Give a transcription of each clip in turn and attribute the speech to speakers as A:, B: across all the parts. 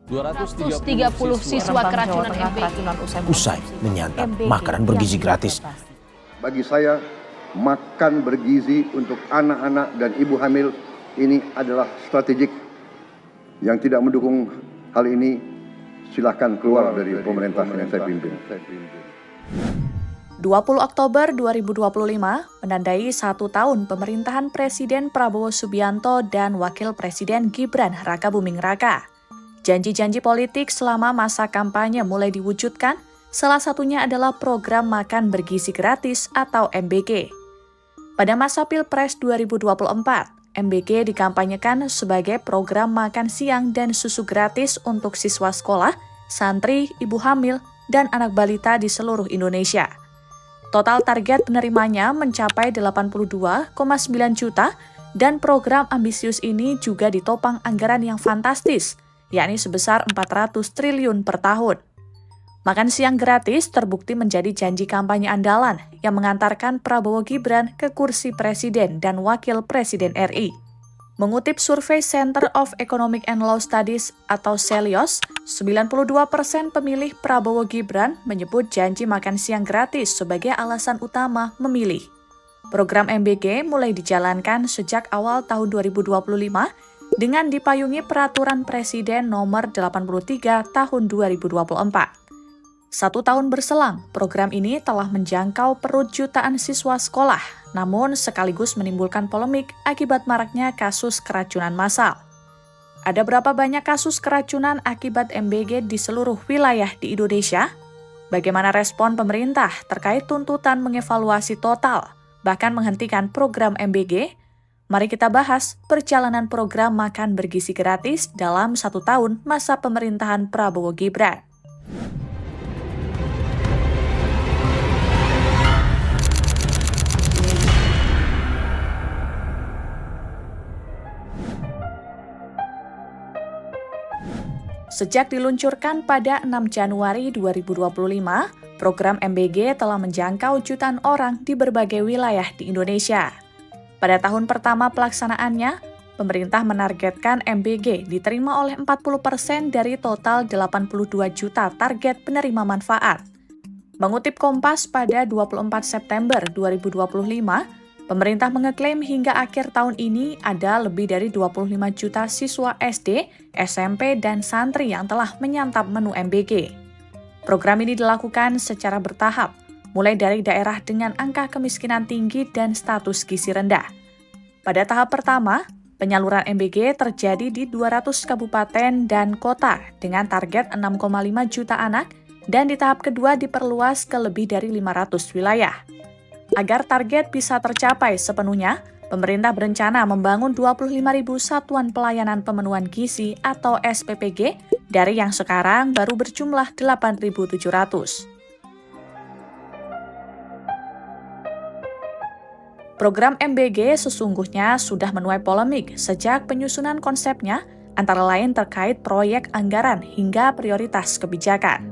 A: 230 siswa keracunan
B: usai menyantap makanan bergizi gratis.
C: Bagi saya, makan bergizi untuk anak-anak dan ibu hamil ini adalah strategik. Yang tidak mendukung hal ini, silahkan keluar dari pemerintah yang saya pimpin.
D: 20 Oktober 2025 menandai 1 tahun pemerintahan Presiden Prabowo Subianto dan Wakil Presiden Gibran Rakabuming Raka. Janji-janji politik selama masa kampanye mulai diwujudkan, salah satunya adalah program makan bergizi gratis atau MBG. Pada masa Pilpres 2024, MBG dikampanyekan sebagai program makan siang dan susu gratis untuk siswa sekolah, santri, ibu hamil, dan anak balita di seluruh Indonesia. Total target penerimanya mencapai 82,9 juta dan program ambisius ini juga ditopang anggaran yang fantastis, yakni sebesar 400 triliun per tahun. Makan siang gratis terbukti menjadi janji kampanye andalan yang mengantarkan Prabowo Gibran ke kursi Presiden dan Wakil Presiden RI. Mengutip survei Center of Economic and Law Studies atau CELIOS, 92% pemilih Prabowo Gibran menyebut janji makan siang gratis sebagai alasan utama memilih. Program MBG mulai dijalankan sejak awal tahun 2025 dengan dipayungi Peraturan Presiden Nomor 83 Tahun 2024. 1 tahun berselang, program ini telah menjangkau perut jutaan siswa sekolah, namun sekaligus menimbulkan polemik akibat maraknya kasus keracunan massal. Ada berapa banyak kasus keracunan akibat MBG di seluruh wilayah di Indonesia? Bagaimana respon pemerintah terkait tuntutan mengevaluasi total, bahkan menghentikan program MBG? Mari kita bahas perjalanan program makan bergizi gratis dalam 1 tahun masa pemerintahan Prabowo Gibran. Sejak diluncurkan pada 6 Januari 2025, program MBG telah menjangkau jutaan orang di berbagai wilayah di Indonesia. Pada tahun pertama pelaksanaannya, pemerintah menargetkan MBG diterima oleh 40% dari total 82 juta target penerima manfaat. Mengutip Kompas pada 24 September 2025, pemerintah mengeklaim hingga akhir tahun ini ada lebih dari 25 juta siswa SD, SMP, dan santri yang telah menyantap menu MBG. Program ini dilakukan secara bertahap, mulai dari daerah dengan angka kemiskinan tinggi dan status gizi rendah. Pada tahap pertama, penyaluran MBG terjadi di 200 kabupaten dan kota dengan target 6,5 juta anak, dan di tahap kedua diperluas ke lebih dari 500 wilayah. Agar target bisa tercapai sepenuhnya, pemerintah berencana membangun 25.000 satuan pelayanan pemenuhan gizi atau SPPG dari yang sekarang baru berjumlah 8.700. Program MBG sesungguhnya sudah menuai polemik sejak penyusunan konsepnya, antara lain terkait proyek anggaran hingga prioritas kebijakan.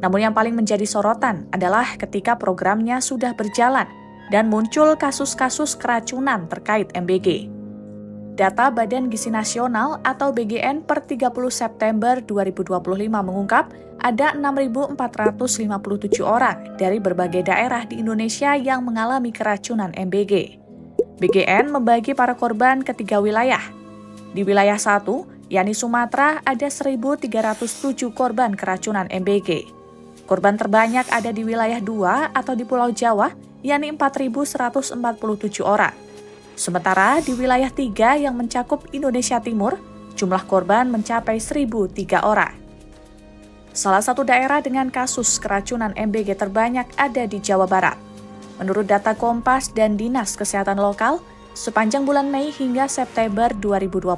D: Namun yang paling menjadi sorotan adalah ketika programnya sudah berjalan dan muncul kasus-kasus keracunan terkait MBG. Data Badan Gizi Nasional atau BGN per 30 September 2025 mengungkap ada 6.457 orang dari berbagai daerah di Indonesia yang mengalami keracunan MBG. BGN membagi para korban ke 3 wilayah. Di wilayah 1, yakni Sumatera, ada 1.307 korban keracunan MBG. Korban terbanyak ada di wilayah 2 atau di Pulau Jawa, yakni 4.147 orang. Sementara di wilayah 3 yang mencakup Indonesia Timur, jumlah korban mencapai 1.003 orang. Salah satu daerah dengan kasus keracunan MBG terbanyak ada di Jawa Barat. Menurut data Kompas dan Dinas Kesehatan Lokal, sepanjang bulan Mei hingga September 2025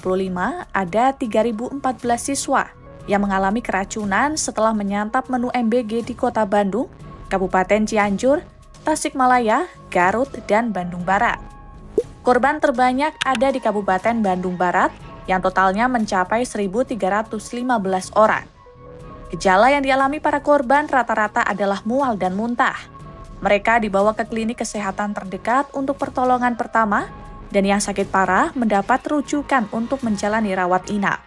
D: ada 3.014 siswa yang mengalami keracunan setelah menyantap menu MBG di Kota Bandung, Kabupaten Cianjur, Tasikmalaya, Garut, dan Bandung Barat. Korban terbanyak ada di Kabupaten Bandung Barat yang totalnya mencapai 1.315 orang. Gejala yang dialami para korban rata-rata adalah mual dan muntah. Mereka dibawa ke klinik kesehatan terdekat untuk pertolongan pertama, dan yang sakit parah mendapat rujukan untuk menjalani rawat inap.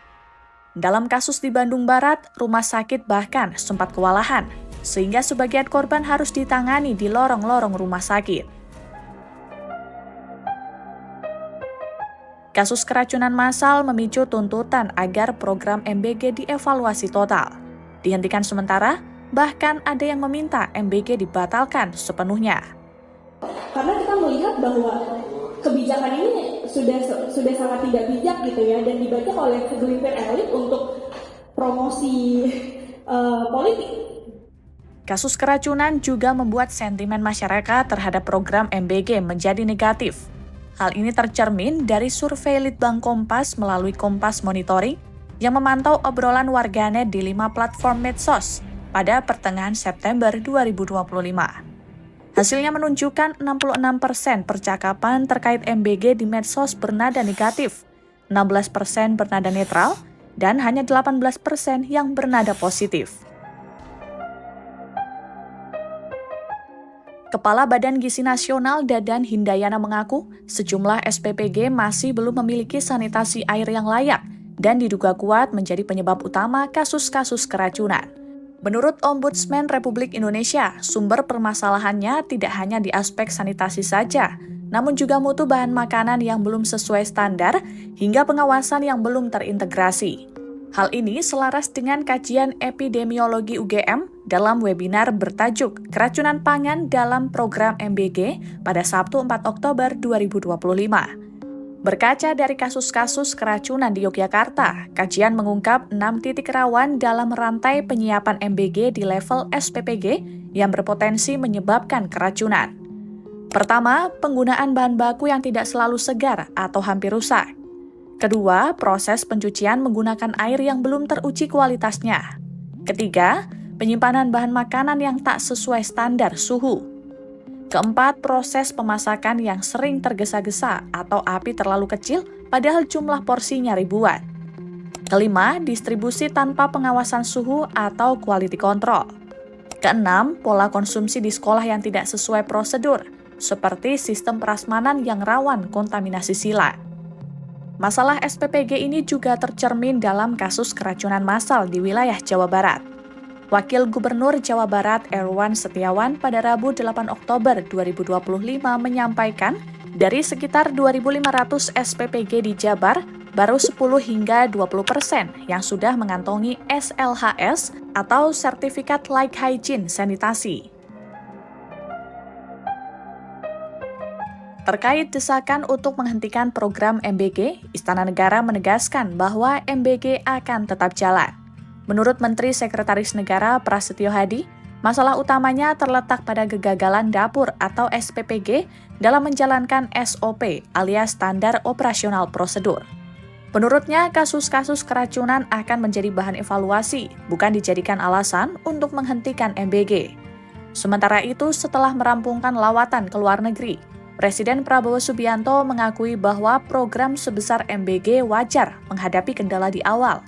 D: Dalam kasus di Bandung Barat, rumah sakit bahkan sempat kewalahan, sehingga sebagian korban harus ditangani di lorong-lorong rumah sakit. Kasus keracunan massal memicu tuntutan agar program MBG dievaluasi total, dihentikan sementara, bahkan ada yang meminta MBG dibatalkan sepenuhnya.
A: Karena kita melihat bahwa kebijakan ini sudah sangat tidak bijak gitu ya, dan dibaca oleh segelintir elit untuk promosi politik.
D: Kasus keracunan juga membuat sentimen masyarakat terhadap program MBG menjadi negatif. Hal ini tercermin dari survei Litbang Kompas melalui Kompas Monitoring yang memantau obrolan warganet di 5 platform medsos pada pertengahan September 2025. Hasilnya menunjukkan 66% percakapan terkait MBG di medsos bernada negatif, 16% bernada netral, dan hanya 18% yang bernada positif. Kepala Badan Gizi Nasional Dadan Hindayana mengaku sejumlah SPPG masih belum memiliki sanitasi air yang layak dan diduga kuat menjadi penyebab utama kasus-kasus keracunan. Menurut Ombudsman Republik Indonesia, sumber permasalahannya tidak hanya di aspek sanitasi saja, namun juga mutu bahan makanan yang belum sesuai standar hingga pengawasan yang belum terintegrasi. Hal ini selaras dengan kajian epidemiologi UGM dalam webinar bertajuk Keracunan Pangan dalam Program MBG pada Sabtu 4 Oktober 2025. Berkaca dari kasus-kasus keracunan di Yogyakarta, kajian mengungkap 6 titik rawan dalam rantai penyiapan MBG di level SPPG yang berpotensi menyebabkan keracunan. Pertama, penggunaan bahan baku yang tidak selalu segar atau hampir rusak. Kedua, proses pencucian menggunakan air yang belum teruji kualitasnya. Ketiga, penyimpanan bahan makanan yang tak sesuai standar suhu. Keempat, proses pemasakan yang sering tergesa-gesa atau api terlalu kecil padahal jumlah porsinya ribuan. Kelima, distribusi tanpa pengawasan suhu atau quality control. Keenam, pola konsumsi di sekolah yang tidak sesuai prosedur, seperti sistem prasmanan yang rawan kontaminasi silat. Masalah SPPG ini juga tercermin dalam kasus keracunan massal di wilayah Jawa Barat. Wakil Gubernur Jawa Barat Erwan Setiawan pada Rabu 8 Oktober 2025 menyampaikan dari sekitar 2.500 SPPG di Jabar, baru 10 hingga 20% yang sudah mengantongi SLHS atau Sertifikat Like Hygiene Sanitasi. Terkait desakan untuk menghentikan program MBG, Istana Negara menegaskan bahwa MBG akan tetap jalan. Menurut Menteri Sekretaris Negara Prasetyo Hadi, masalah utamanya terletak pada kegagalan dapur atau SPPG dalam menjalankan SOP alias Standar Operasional Prosedur. Menurutnya, kasus-kasus keracunan akan menjadi bahan evaluasi, bukan dijadikan alasan untuk menghentikan MBG. Sementara itu, setelah merampungkan lawatan ke luar negeri, Presiden Prabowo Subianto mengakui bahwa program sebesar MBG wajar menghadapi kendala di awal.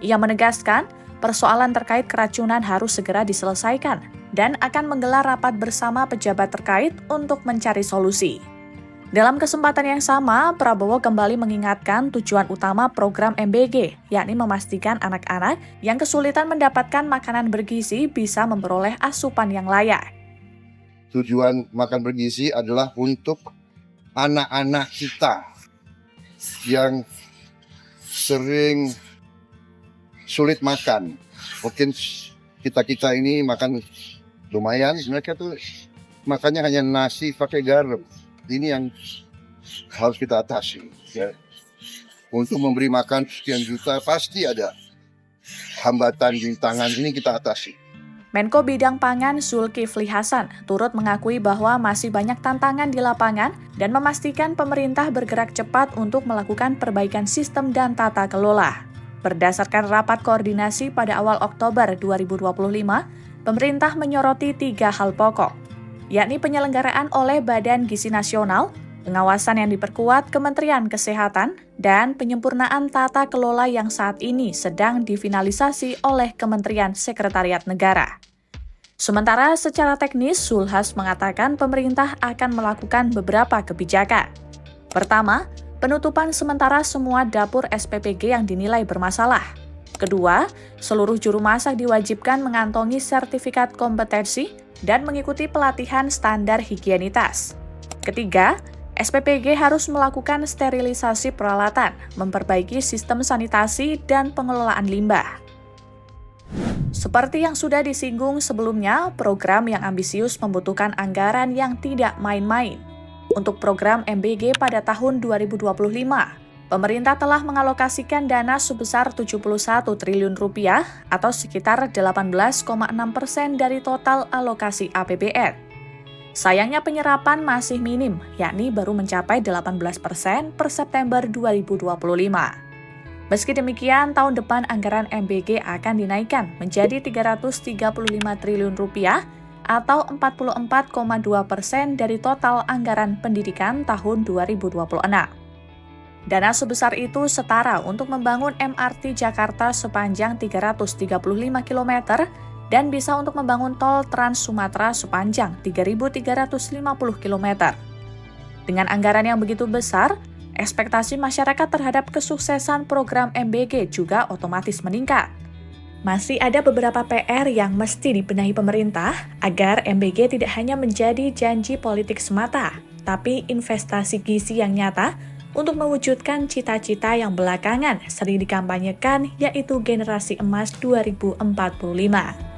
D: Ia menegaskan, persoalan terkait keracunan harus segera diselesaikan dan akan menggelar rapat bersama pejabat terkait untuk mencari solusi. Dalam kesempatan yang sama, Prabowo kembali mengingatkan tujuan utama program MBG, yakni memastikan anak-anak yang kesulitan mendapatkan makanan bergizi bisa memperoleh asupan yang layak.
C: Tujuan makan bergizi adalah untuk anak-anak kita yang sering sulit makan. Mungkin kita ini makan lumayan, mereka tuh makannya hanya nasi pakai garam. Ini yang harus kita atasi. Ya. Untuk memberi makan sekian juta pasti ada hambatan rintangan, ini kita atasi.
A: Menko Bidang Pangan Zulkifli Hasan turut mengakui bahwa masih banyak tantangan di lapangan dan memastikan pemerintah bergerak cepat untuk melakukan perbaikan sistem dan tata kelola. Berdasarkan rapat koordinasi pada awal Oktober 2025, pemerintah menyoroti 3 hal pokok, yakni penyelenggaraan oleh Badan Gizi Nasional, pengawasan yang diperkuat Kementerian Kesehatan, dan penyempurnaan tata kelola yang saat ini sedang difinalisasi oleh Kementerian Sekretariat Negara. Sementara secara teknis, Zulhas mengatakan pemerintah akan melakukan beberapa kebijakan. Pertama, penutupan sementara semua dapur SPPG yang dinilai bermasalah. Kedua, seluruh juru masak diwajibkan mengantongi sertifikat kompetensi dan mengikuti pelatihan standar higienitas. Ketiga, SPPG harus melakukan sterilisasi peralatan, memperbaiki sistem sanitasi dan pengelolaan limbah. Seperti yang sudah disinggung sebelumnya, program yang ambisius membutuhkan anggaran yang tidak main-main. Untuk program MBG pada tahun 2025, pemerintah telah mengalokasikan dana sebesar 71 triliun rupiah atau sekitar 18,6% dari total alokasi APBN. Sayangnya penyerapan masih minim, yakni baru mencapai 18% per September 2025. Meski demikian, tahun depan anggaran MBG akan dinaikkan menjadi 335 triliun rupiah atau 44,2% dari total anggaran pendidikan tahun 2026. Dana sebesar itu setara untuk membangun MRT Jakarta sepanjang 335 km dan bisa untuk membangun tol Trans Sumatera sepanjang 3.350 km. Dengan anggaran yang begitu besar, ekspektasi masyarakat terhadap kesuksesan program MBG juga otomatis meningkat. Masih ada beberapa PR yang mesti dibenahi pemerintah agar MBG tidak hanya menjadi janji politik semata, tapi investasi gizi yang nyata untuk mewujudkan cita-cita yang belakangan sering dikampanyekan, yaitu generasi emas 2045.